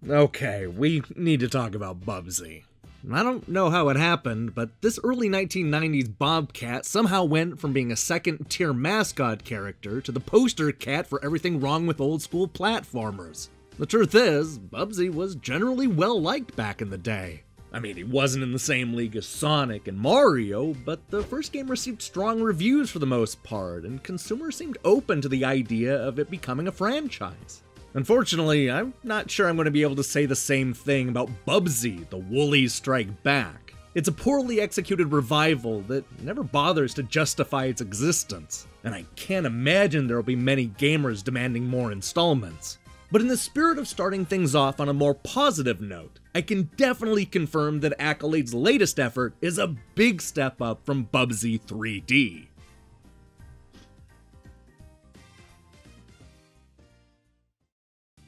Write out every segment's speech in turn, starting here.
Okay, we need to talk about Bubsy. I don't know how it happened, but this early 1990s Bobcat somehow went from being a second-tier mascot character to the poster cat for everything wrong with old-school platformers. The truth is, Bubsy was generally well-liked back in the day. I mean, he wasn't in the same league as Sonic and Mario, but the first game received strong reviews for the most part, and consumers seemed open to the idea of it becoming a franchise. Unfortunately, I'm not sure I'm going to be able to say the same thing about Bubsy, the Woolies Strike Back. It's a poorly executed revival that never bothers to justify its existence, and I can't imagine there will be many gamers demanding more installments. But in the spirit of starting things off on a more positive note, I can definitely confirm that Accolade's latest effort is a big step up from Bubsy 3D.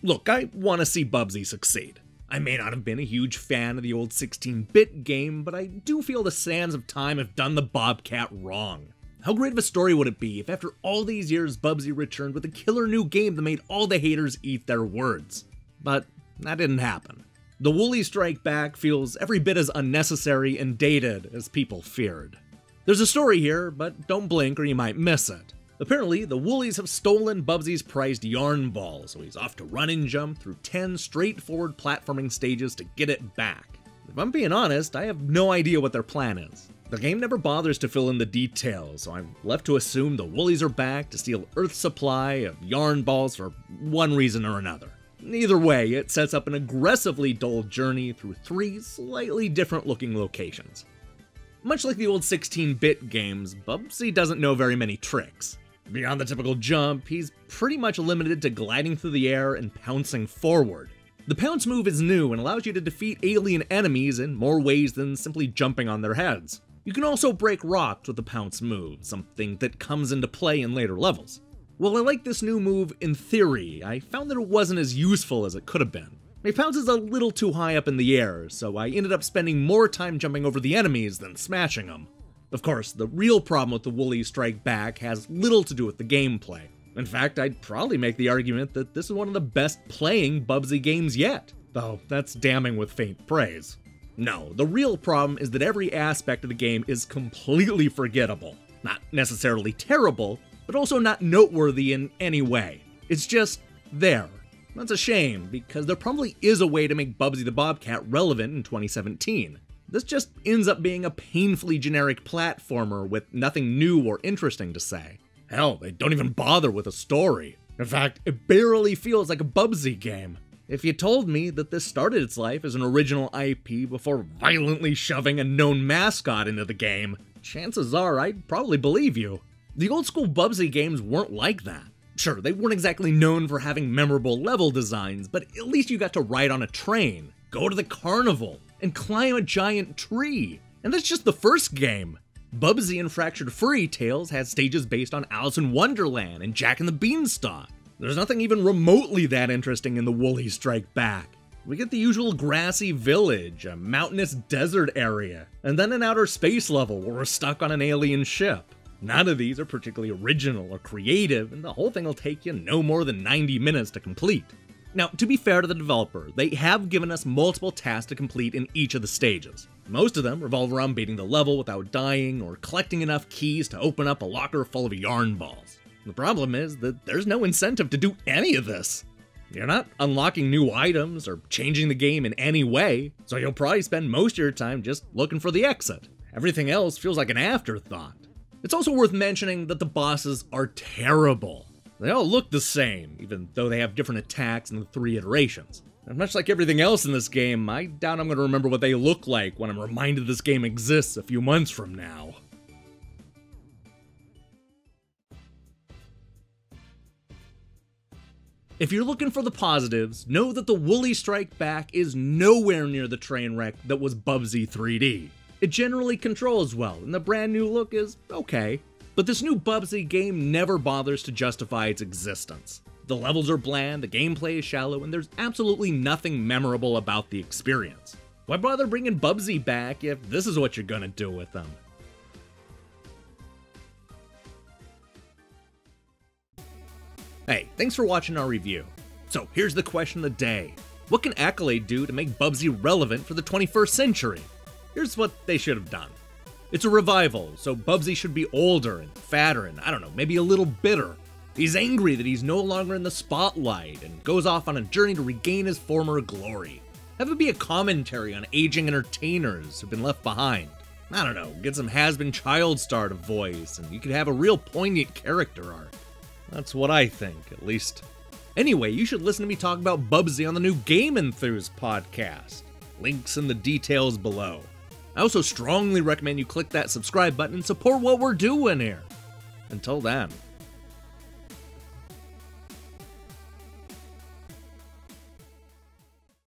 Look, I want to see Bubsy succeed. I may not have been a huge fan of the old 16-bit game, but I do feel the sands of time have done the Bobcat wrong. How great of a story would it be if after all these years Bubsy returned with a killer new game that made all the haters eat their words? But that didn't happen. The Woolies Strike Back feels every bit as unnecessary and dated as people feared. There's a story here, but don't blink or you might miss it. Apparently, the Woolies have stolen Bubsy's prized yarn ball, so he's off to run and jump through 10 straightforward platforming stages to get it back. If I'm being honest, I have no idea what their plan is. The game never bothers to fill in the details, so I'm left to assume the Woolies are back to steal Earth's supply of yarn balls for one reason or another. Either way, it sets up an aggressively dull journey through 3 slightly different looking locations. Much like the old 16-bit games, Bubsy doesn't know very many tricks. Beyond the typical jump, he's pretty much limited to gliding through the air and pouncing forward. The pounce move is new and allows you to defeat alien enemies in more ways than simply jumping on their heads. You can also break rocks with the pounce move, something that comes into play in later levels. While I like this new move in theory, I found that it wasn't as useful as it could have been. My pounce is a little too high up in the air, so I ended up spending more time jumping over the enemies than smashing them. Of course, the real problem with the Woolies Strike Back has little to do with the gameplay. In fact, I'd probably make the argument that this is one of the best playing Bubsy games yet, though that's damning with faint praise. No, the real problem is that every aspect of the game is completely forgettable. Not necessarily terrible, but also not noteworthy in any way. It's just there. That's a shame, because there probably is a way to make Bubsy the Bobcat relevant in 2017. This just ends up being a painfully generic platformer with nothing new or interesting to say. Hell, they don't even bother with a story. In fact, it barely feels like a Bubsy game. If you told me that this started its life as an original IP before violently shoving a known mascot into the game, chances are I'd probably believe you. The old school Bubsy games weren't like that. Sure, they weren't exactly known for having memorable level designs, but at least you got to ride on a train, go to the carnival, and climb a giant tree. And that's just the first game. Bubsy and Fractured Furry Tales had stages based on Alice in Wonderland and Jack and the Beanstalk. There's nothing even remotely that interesting in the Woolies Strike Back. We get the usual grassy village, a mountainous desert area, and then an outer space level where we're stuck on an alien ship. None of these are particularly original or creative, and the whole thing will take you no more than 90 minutes to complete. Now, to be fair to the developer, they have given us multiple tasks to complete in each of the stages. Most of them revolve around beating the level without dying, or collecting enough keys to open up a locker full of yarn balls. The problem is that there's no incentive to do any of this. You're not unlocking new items or changing the game in any way, so you'll probably spend most of your time just looking for the exit. Everything else feels like an afterthought. It's also worth mentioning that the bosses are terrible. They all look the same, even though they have different attacks in the 3 iterations. And much like everything else in this game, I doubt I'm going to remember what they look like when I'm reminded this game exists a few months from now. If you're looking for the positives, know that the Woolies Strike Back is nowhere near the train wreck that was Bubsy 3D. It generally controls well, and the brand new look is okay. But this new Bubsy game never bothers to justify its existence. The levels are bland, the gameplay is shallow, and there's absolutely nothing memorable about the experience. Why bother bringing Bubsy back if this is what you're gonna do with them? Hey, thanks for watching our review. So here's the question of the day. What can Accolade do to make Bubsy relevant for the 21st century? Here's what they should have done. It's a revival, so Bubsy should be older and fatter and, I don't know, maybe a little bitter. He's angry that he's no longer in the spotlight and goes off on a journey to regain his former glory. Have it be a commentary on aging entertainers who've been left behind. I don't know, get some has-been child star to voice, and you could have a real poignant character arc. That's what I think, at least. Anyway, you should listen to me talk about Bubsy on the new Game ENTHUS podcast. Links in the details below. I also strongly recommend you click that subscribe button and support what we're doing here. Until then.